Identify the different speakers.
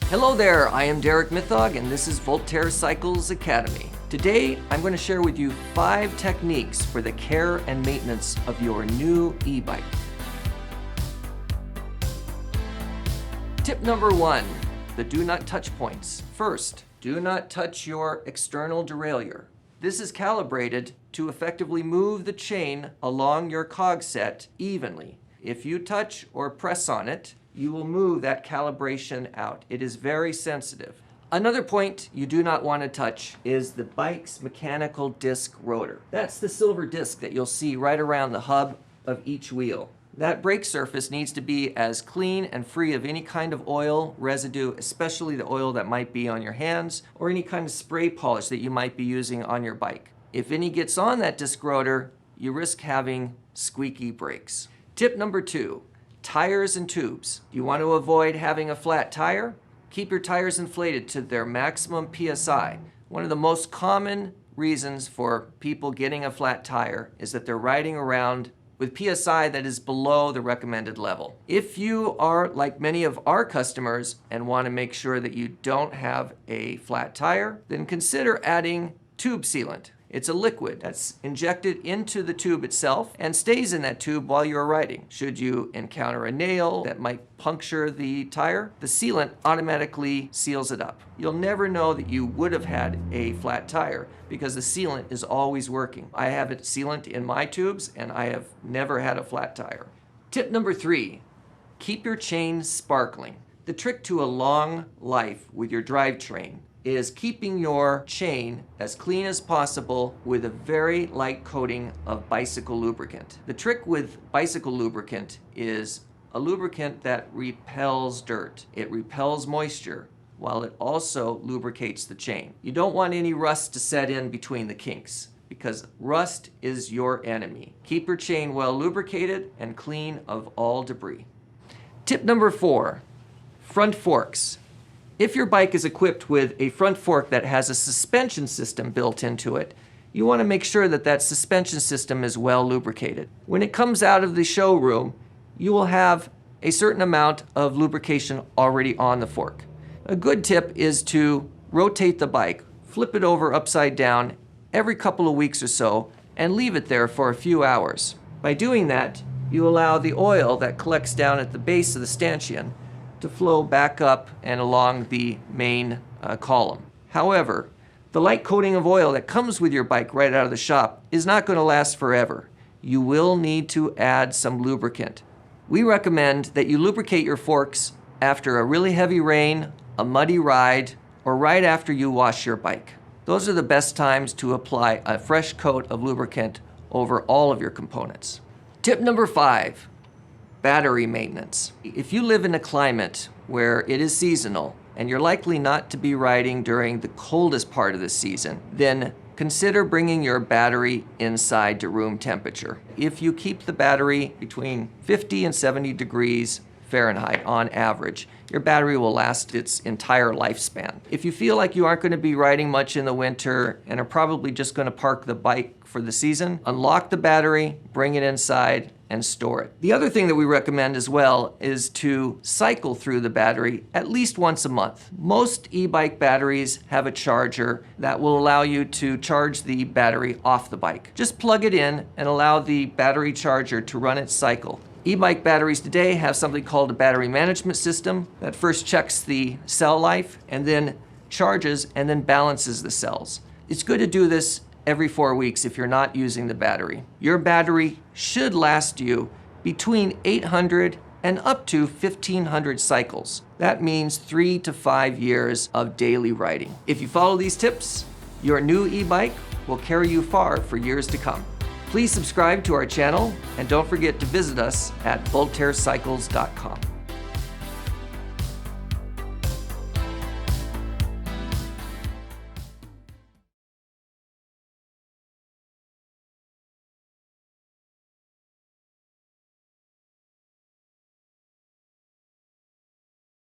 Speaker 1: Hello there, I am Derek Mithog and this is Voltaire Cycles Academy. Today, I'm going to share with you 5 techniques for the care and maintenance of your new e-bike. Tip number 1, the do not touch points. First, do not touch your external derailleur. This is calibrated to effectively move the chain along your cog set evenly. If you touch or press on it, you will move that calibration out. It is very sensitive. Another point you do not want to touch is the bike's mechanical disc rotor. That's the silver disc that you'll see right around the hub of each wheel. That brake surface needs to be as clean and free of any kind of oil residue, especially the oil that might be on your hands or any kind of spray polish that you might be using on your bike. If any gets on that disc rotor, you risk having squeaky brakes. Tip number 2. Tires and tubes. You want to avoid having a flat tire? Keep your tires inflated to their maximum PSI. One of the most common reasons for people getting a flat tire is that they're riding around with PSI that is below the recommended level. If you are like many of our customers and want to make sure that you don't have a flat tire, then consider adding tube sealant. It's a liquid that's injected into the tube itself and stays in that tube while you're riding. Should you encounter a nail that might puncture the tire, the sealant automatically seals it up. You'll never know that you would have had a flat tire because the sealant is always working. I have a sealant in my tubes and I have never had a flat tire. Tip number 3, keep your chain sparkling. The trick to a long life with your drivetrain is keeping your chain as clean as possible with a very light coating of bicycle lubricant. The trick with bicycle lubricant is a lubricant that repels dirt. It repels moisture while it also lubricates the chain. You don't want any rust to set in between the kinks because rust is your enemy. Keep your chain well lubricated and clean of all debris. Tip number 4, front forks. If your bike is equipped with a front fork that has a suspension system built into it, you want to make sure that that suspension system is well lubricated. When it comes out of the showroom, you will have a certain amount of lubrication already on the fork. A good tip is to rotate the bike, flip it over upside down every couple of weeks or so, and leave it there for a few hours. By doing that, you allow the oil that collects down at the base of the stanchion to flow back up and along the main column. However, the light coating of oil that comes with your bike right out of the shop is not going to last forever. You will need to add some lubricant. We recommend that you lubricate your forks after a really heavy rain, a muddy ride, or right after you wash your bike. Those are the best times to apply a fresh coat of lubricant over all of your components. Tip number 5. Battery maintenance. If you live in a climate where it is seasonal and you're likely not to be riding during the coldest part of the season, then consider bringing your battery inside to room temperature. If you keep the battery between 50 and 70 degrees Fahrenheit on average, your battery will last its entire lifespan. If you feel like you aren't going to be riding much in the winter and are probably just going to park the bike for the season, unlock the battery, bring it inside, and store it. The other thing that we recommend as well is to cycle through the battery at least once a month. Most e-bike batteries have a charger that will allow you to charge the battery off the bike. Just plug it in and allow the battery charger to run its cycle. E-bike batteries today have something called a battery management system that first checks the cell life and then charges and then balances the cells. It's good to do this every 4 weeks if you're not using the battery. Your battery should last you between 800 and up to 1,500 cycles. That means 3 to 5 years of daily riding. If you follow these tips, your new e-bike will carry you far for years to come. Please subscribe to our channel and don't forget to visit us at voltairecycles.com.